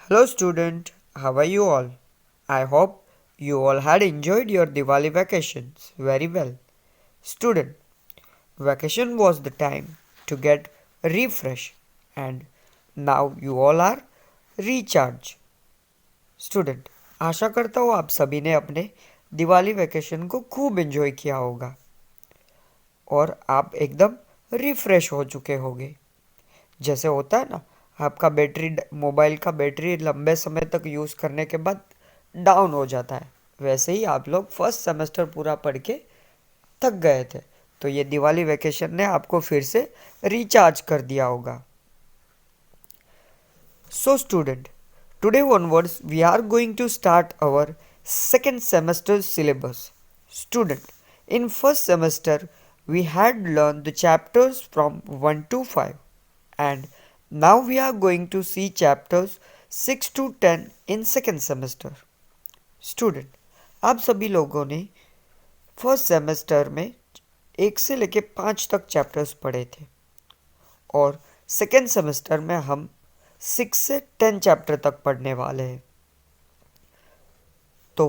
Hello student, how are you all? I hope you all had enjoyed your Diwali vacations very well. Student, vacation was the time to get refresh and now you all are recharged. Student, आशा करता हूँ आप सभी ने अपने Diwali vacation को खूब enjoy किया होगा और आप एकदम रिफ्रेश हो चुके होंगे। जैसे होता है ना, आपका मोबाइल का बैटरी लंबे समय तक यूज़ करने के बाद डाउन हो जाता है, वैसे ही आप लोग फर्स्ट सेमेस्टर पूरा पढ़ के थक गए थे, तो ये दिवाली वैकेशन ने आपको फिर से रिचार्ज कर दिया होगा। So student, today onwards we are going to start our second semester syllabus. Student, in first semester we had learned the chapters from 1 to 5 and now we are going to see chapters 6 to 10 in second semester. Student, आप सभी लोगों ने first semester में 1 से लेके 5 तक chapters पढ़े थे और सेकेंड सेमेस्टर में हम 6 से 10 चैप्टर तक पढ़ने वाले हैं। तो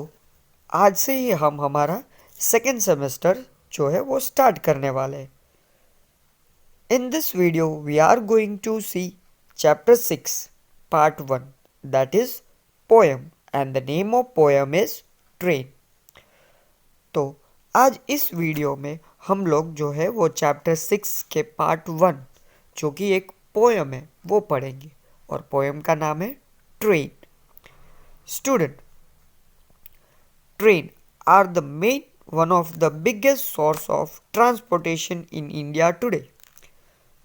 आज से ही हम हमारा सेकेंड सेमेस्टर जो है वो स्टार्ट करने वाले हैं। In this video we are going to see chapter 6 part 1, that is poem, and the name of poem is train. तो आज इस वीडियो में हम लोग जो है वो चैप्टर 6 के पार्ट 1 जो कि एक पोएम है वो पढ़ेंगे और पोएम का नाम है train. Student, train are the main one of the biggest source of transportation in India today.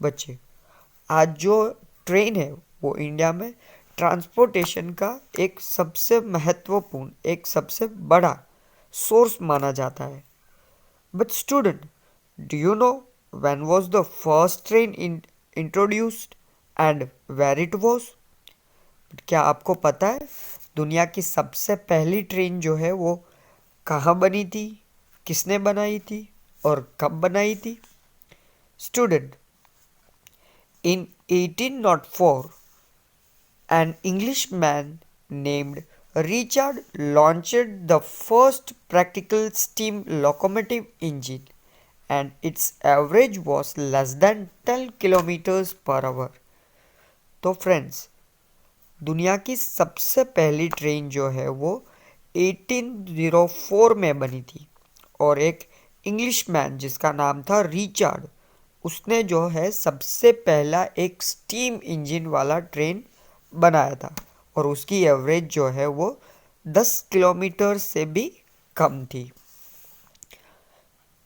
बच्चे, आज जो ट्रेन है वो इंडिया में ट्रांसपोर्टेशन का एक सबसे महत्वपूर्ण, एक सबसे बड़ा सोर्स माना जाता है। But student, do you know when was the first train introduced and where it was? क्या आपको पता है दुनिया की सबसे पहली ट्रेन जो है वो कहाँ बनी थी, किसने बनाई थी और कब बनाई थी? Student, in 1804, an Englishman named Richard launched the first practical steam locomotive engine and its average was less than 10 kilometers per hour. तो फ्रेंड्स, दुनिया की सबसे पहली ट्रेन जो है वो 1804 में बनी थी और एक इंग्लिशमैन जिसका नाम था रिचर्ड, उसने जो है सबसे पहला एक स्टीम इंजन वाला ट्रेन बनाया था और उसकी एवरेज जो है वो 10 किलोमीटर से भी कम थी।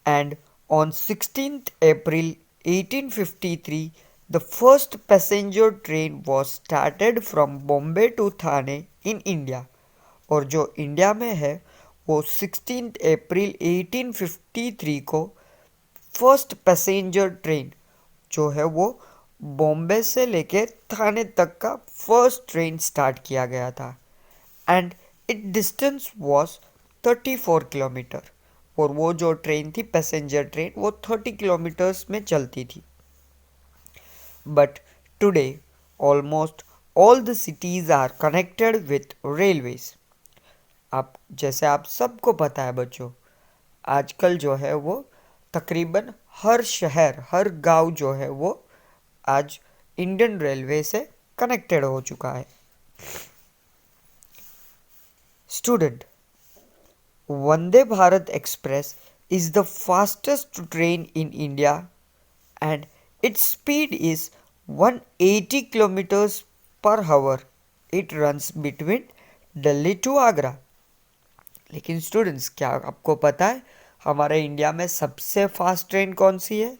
And on 16th April 1853 the first passenger train was started from Bombay to Thane in India. और जो इंडिया में है वो 16th April 1853 को फर्स्ट पैसेंजर ट्रेन जो है वो बॉम्बे से लेके थाने तक का फर्स्ट ट्रेन स्टार्ट किया गया था and it distance was 34 kilometre. और वो जो ट्रेन थी पैसेंजर ट्रेन वो 30 किलोमीटर्स में चलती थी। But today almost all the cities are connected with railways. आप सबको पता है बच्चों, आजकल जो है वो तकरीबन हर शहर, हर गांव जो है वो आज इंडियन रेलवे से कनेक्टेड हो चुका है। Student, Vande Bharat express is the fastest train in India and its speed is 180 kilometres per hour. It runs between Delhi to Agra. लेकिन स्टूडेंट्स, क्या आपको पता है हमारे इंडिया में सबसे फास्ट ट्रेन कौन सी है?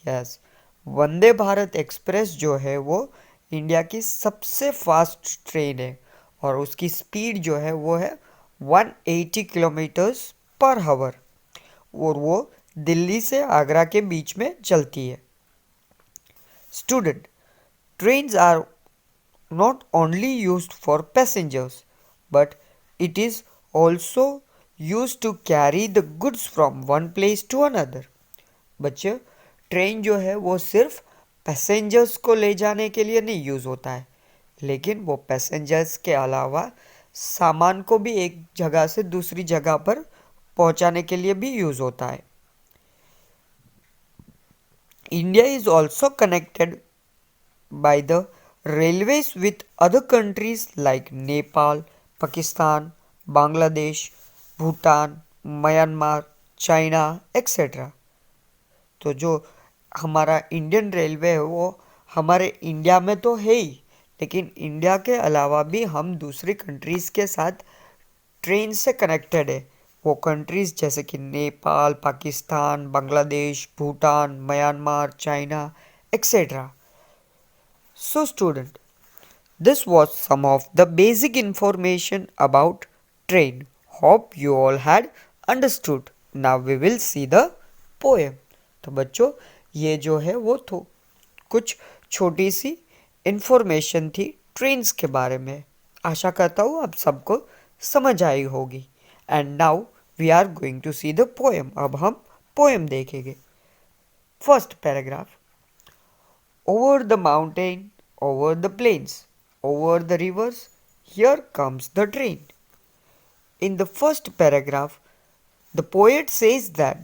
यस, वंदे भारत एक्सप्रेस जो है वो इंडिया की सबसे फास्ट ट्रेन है और उसकी स्पीड जो है वो है 180 किलोमीटर्स पर आवर और वो दिल्ली से आगरा के बीच में चलती है। Student, trains are not only used for passengers but it is also used to carry the goods from one place to another. बच्चे, ट्रेन जो है वो सिर्फ पैसेंजर्स को ले जाने के लिए नहीं यूज़ होता है, लेकिन वो पैसेंजर्स के अलावा सामान को भी एक जगह से दूसरी जगह पर पहुंचाने के लिए भी यूज होता है। India is also connected by the railways with other countries like Nepal, Pakistan, Bangladesh, Bhutan, Myanmar, China, etc. तो जो हमारा इंडियन रेलवे है वो हमारे इंडिया में तो है ही, लेकिन इंडिया के अलावा भी हम दूसरी कंट्रीज के साथ ट्रेन से कनेक्टेड है। वो कंट्रीज जैसे कि Nepal, Pakistan, Bangladesh, Bhutan, Myanmar, China, etcetera. So student, this was some of the basic information about train. Hope you all had understood. Now we will see the poem. तो बच्चों ये जो है वो तो कुछ छोटी सी इंफॉर्मेशन थी ट्रेन्स के बारे में। आशा करता हूँ आप सबको समझ आई होगी। And now we are going to see the poem. अब हम पोएम देखेंगे। First paragraph. Over the mountain, over the plains, over the rivers, here comes the train. In the first paragraph, the poet says that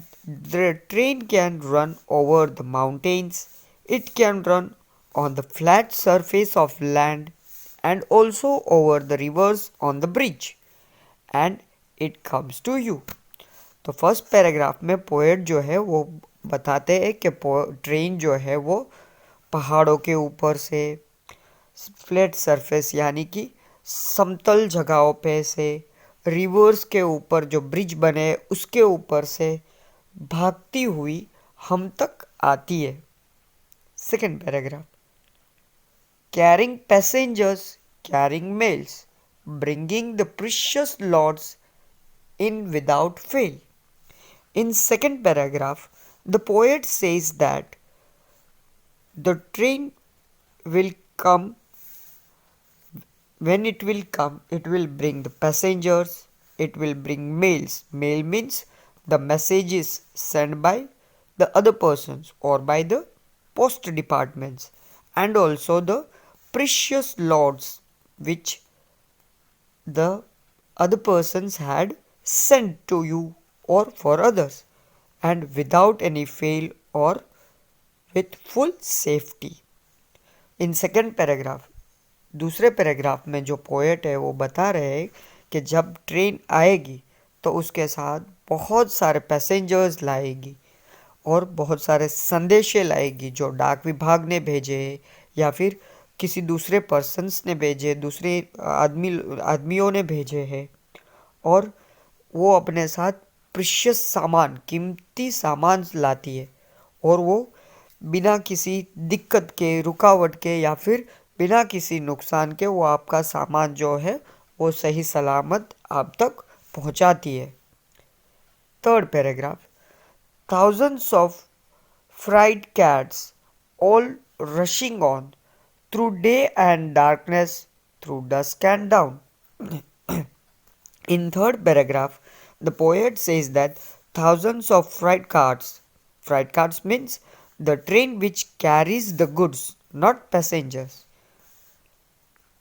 the train can run over the mountains, it can run on the flat surface of land, and also over the rivers on the bridge, and it comes to you. तो first paragraph में poet जो है वो बताते हैं कि train जो है वो पहाड़ों के ऊपर से, फ्लैट सरफेस यानी कि समतल जगहों पे से, रिवर्स के ऊपर जो ब्रिज बने उसके ऊपर से भागती हुई हम तक आती है। Second paragraph. Carrying passengers, carrying mails, bringing the precious loads in without fail. In second paragraph, the poet says that the train will come. When it will come, it will bring the passengers, it will bring mails. Mail means the messages sent by the other persons or by the post departments, and also the precious loads which the other persons had sent to you or for others, and without any fail or with full safety. In second paragraph, दूसरे paragraph में जो poet है वो बता रहे हैं कि जब ट्रेन आएगी तो उसके साथ बहुत सारे पैसेंजर्स लाएगी और बहुत सारे संदेशे लाएगी जो डाक विभाग ने भेजे या फिर किसी दूसरे पर्सन्स ने भेजे, दूसरे आदमियों ने भेजे हैं, और वो अपने साथ प्रीशियस सामान, कीमती सामान लाती है, और वो बिना किसी दिक्कत के, रुकावट के या फिर बिना किसी नुकसान के वो आपका सामान जो है वो सही सलामत आप तक पहुंचाती है। Third paragraph. Thousands of fried cats all rushing on through day and darkness, through dusk and dawn. In third paragraph, the poet says that thousands of freight cars means the train which carries the goods, not passengers.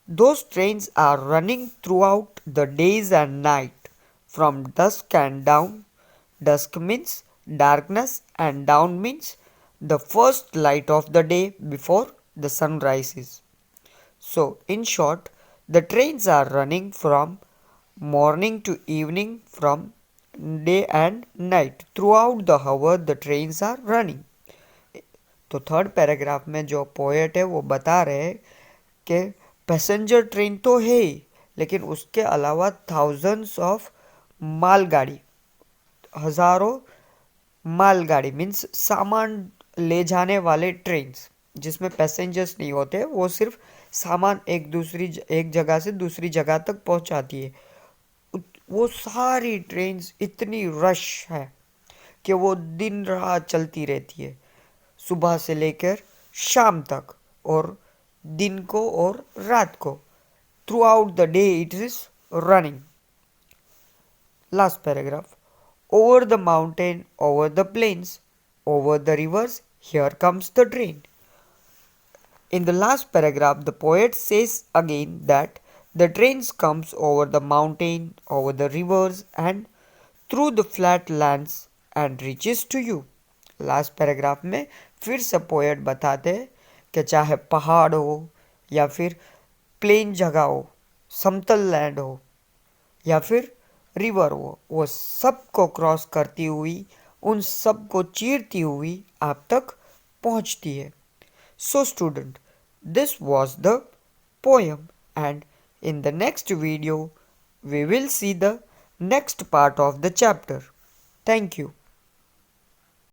Those trains are running throughout the days and night, from dusk and down. Dusk means darkness and dawn means the first light of the day before the sun rises. So, in short, the trains are running from morning to evening, from day and night. Throughout the hour the trains are running. तो third paragraph में जो poet है वो बता रहे हैं कि passenger train तो है ही, लेकिन उसके अलावा थाउजेंड्स ऑफ मालगाड़ी, हज़ारों मालगाड़ी मीन्स सामान ले जाने वाले ट्रेन्स जिसमें पैसेंजर्स नहीं होते, वो सिर्फ सामान एक जगह से दूसरी जगह तक पहुंचाती है। वो सारी ट्रेन्स इतनी रश है कि वो दिन रात चलती रहती है, सुबह से लेकर शाम तक, और दिन को और रात को। Throughout the day it is running. Last paragraph. Over the mountain, over the plains, over the rivers, here comes the train. In the last paragraph, the poet says again that the trains comes over the mountain, over the rivers and through the flat lands and reaches to you. Last paragraph में फिर से poet बताते हैं कि चाहे पहाड़ हो या फिर प्लेन जगह हो, समतल लैंड हो या फिर रिवर हो, वो सबको क्रॉस करती हुई, उन सब को चीरती हुई आप तक पहुंचती है. So student, this was the poem, and in the next video we will see the next part of the chapter. Thank you.